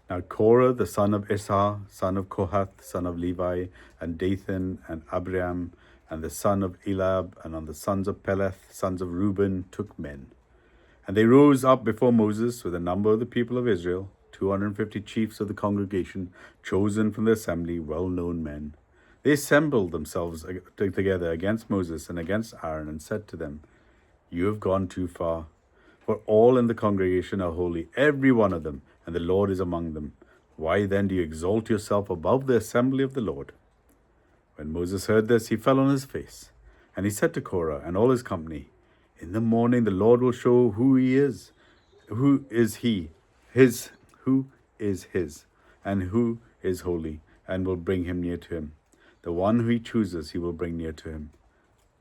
Now Korah, the son of Issachar, son of Kohath, son of Levi, and Dathan, and Abiram, and the son of Eliab, and on the sons of Peleth, sons of Reuben, took men. And they rose up before Moses with a number of the people of Israel, 250 chiefs of the congregation, chosen from the assembly, well-known men. They assembled themselves together against Moses and against Aaron, and said to them, You have gone too far. For all in the congregation are holy, every one of them, and the Lord is among them. Why then do you exalt yourself above the assembly of the Lord? When Moses heard this, he fell on his face. And he said to Korah and all his company, In the morning the Lord will show who he is, who is he, his, who is his, and who is holy, and will bring him near to him. The one who he chooses he will bring near to him.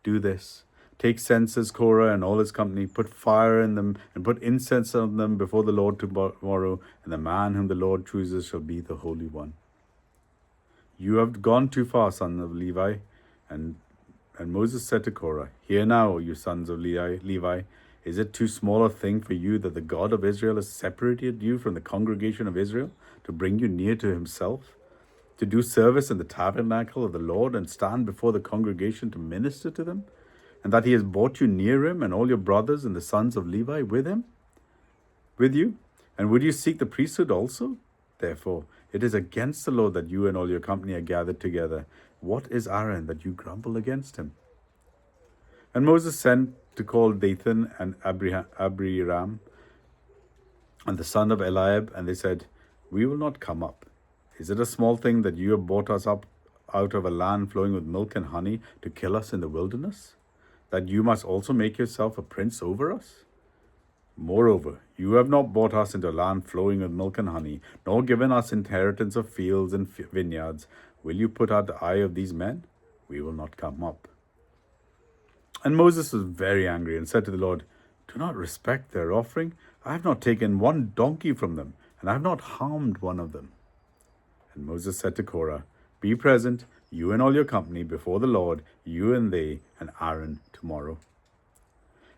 Do this. Take censers, Korah and all his company, put fire in them, and put incense on them before the Lord tomorrow, and the man whom the Lord chooses shall be the Holy One. You have gone too far, son of Levi. And Moses said to Korah, Hear now, you sons of Levi, is it too small a thing for you that the God of Israel has separated you from the congregation of Israel to bring you near to himself, to do service in the tabernacle of the Lord and stand before the congregation to minister to them? And that he has brought you near him and all your brothers and the sons of Levi with you? And would you seek the priesthood also? Therefore, it is against the Lord that you and all your company are gathered together. What is Aaron that you grumble against him? And Moses sent to call Dathan and Abiram and the son of Eliab, and they said, We will not come up. Is it a small thing that you have brought us up out of a land flowing with milk and honey to kill us in the wilderness? That you must also make yourself a prince over us? Moreover, you have not brought us into a land flowing with milk and honey, nor given us inheritance of fields and vineyards. Will you put out the eye of these men? We will not come up. And Moses was very angry and said to the Lord, Do not respect their offering. I have not taken one donkey from them, and I have not harmed one of them. And Moses said to Korah, Be present, you and all your company, before the Lord, you and they, and Aaron tomorrow.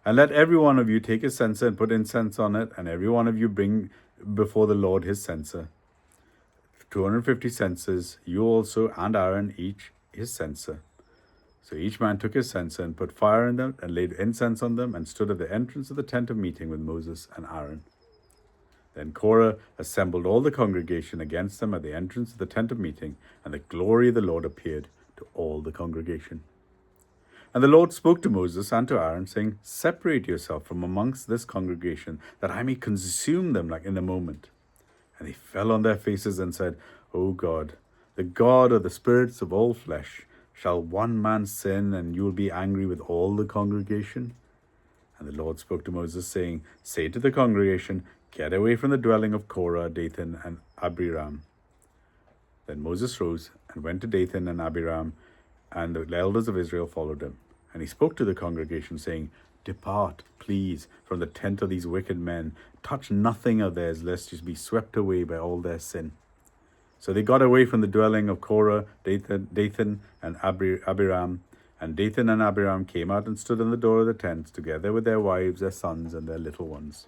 And let every one of you take a censer and put incense on it, and every one of you bring before the Lord his censer. 250 censers, you also and Aaron each his censer. So each man took his censer and put fire in them and laid incense on them and stood at the entrance of the tent of meeting with Moses and Aaron. Then Korah assembled all the congregation against them at the entrance of the tent of meeting, and the glory of the Lord appeared to all the congregation. And the Lord spoke to Moses and to Aaron, saying, Separate yourself from amongst this congregation, that I may consume them like in a moment. And they fell on their faces and said, O God, the God of the spirits of all flesh, shall one man sin, and you will be angry with all the congregation? And the Lord spoke to Moses, saying, Say to the congregation, Get away from the dwelling of Korah, Dathan, and Abiram. Then Moses rose and went to Dathan and Abiram, and the elders of Israel followed him. And he spoke to the congregation, saying, Depart, please, from the tent of these wicked men. Touch nothing of theirs, lest you be swept away by all their sin. So they got away from the dwelling of Korah, Dathan and Abiram. And Dathan and Abiram came out and stood in the door of the tent, together with their wives, their sons, and their little ones.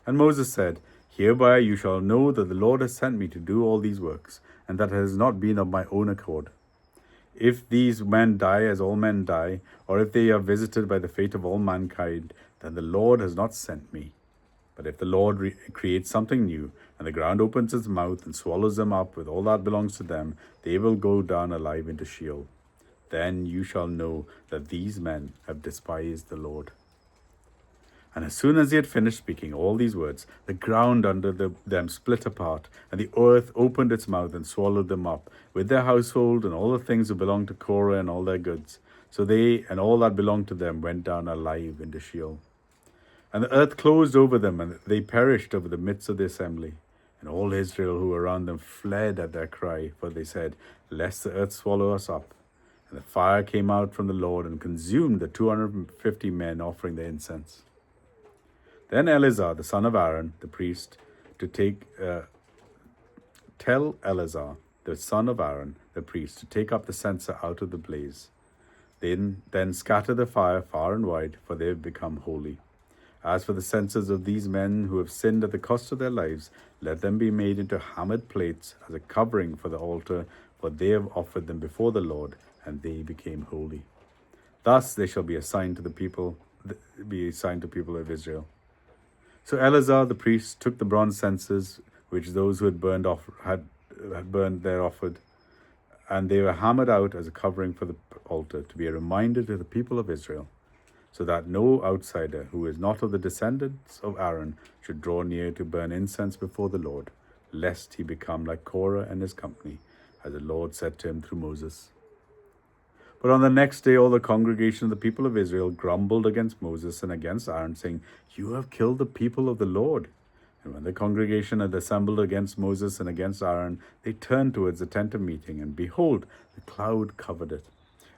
And Moses said, Hereby you shall know that the Lord has sent me to do all these works, and that it has not been of my own accord. If these men die as all men die, or if they are visited by the fate of all mankind, then the Lord has not sent me. But if the Lord creates something new, and the ground opens its mouth and swallows them up with all that belongs to them, they will go down alive into Sheol. Then you shall know that these men have despised the Lord. And as soon as he had finished speaking all these words, the ground under them split apart, and the earth opened its mouth and swallowed them up, with their household and all the things that belonged to Korah and all their goods. So they and all that belonged to them went down alive into Sheol. And the earth closed over them, and they perished over the midst of the assembly. And all Israel who were around them fled at their cry, for they said, Lest the earth swallow us up. And the fire came out from the Lord and consumed the 250 men offering the incense. Then Eleazar, the son of Aaron, the priest, tell Eleazar, the son of Aaron, the priest, to take up the censer out of the blaze. Then scatter the fire far and wide, for they have become holy. As for the senses of these men who have sinned at the cost of their lives, let them be made into hammered plates as a covering for the altar, for they have offered them before the Lord, and they became holy. Thus they shall be assigned to people of Israel. So Eleazar the priest took the bronze censers which those who had burned there offered, and they were hammered out as a covering for the altar, to be a reminder to the people of Israel, so that no outsider who is not of the descendants of Aaron should draw near to burn incense before the Lord, lest he become like Korah and his company, as the Lord said to him through Moses. But on the next day all the congregation of the people of Israel grumbled against Moses and against Aaron, saying, "You have killed the people of the Lord." And when the congregation had assembled against Moses and against Aaron, they turned towards the tent of meeting, and behold, the cloud covered it.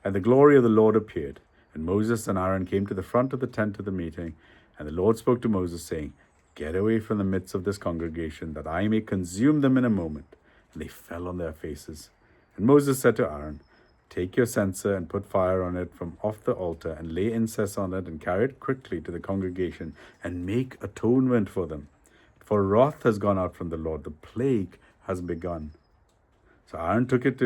And the glory of the Lord appeared. And Moses and Aaron came to the front of the tent of the meeting, and the Lord spoke to Moses, saying, "Get away from the midst of this congregation, that I may consume them in a moment." And they fell on their faces. And Moses said to Aaron, "Take your censer and put fire on it from off the altar, and lay incense on it, and carry it quickly to the congregation, and make atonement for them. For wrath has gone out from the Lord, the plague has begun." So Aaron took it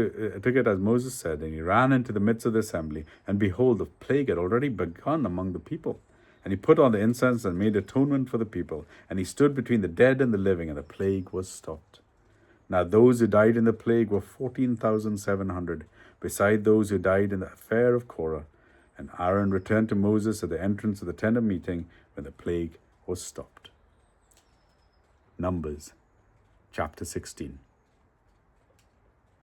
as Moses said, and he ran into the midst of the assembly, and behold, the plague had already begun among the people. And he put on the incense and made atonement for the people, and he stood between the dead and the living, and the plague was stopped. Now those who died in the plague were 14,700, beside those who died in the affair of Korah. And Aaron returned to Moses at the entrance of the tent of meeting when the plague was stopped. Numbers chapter 16.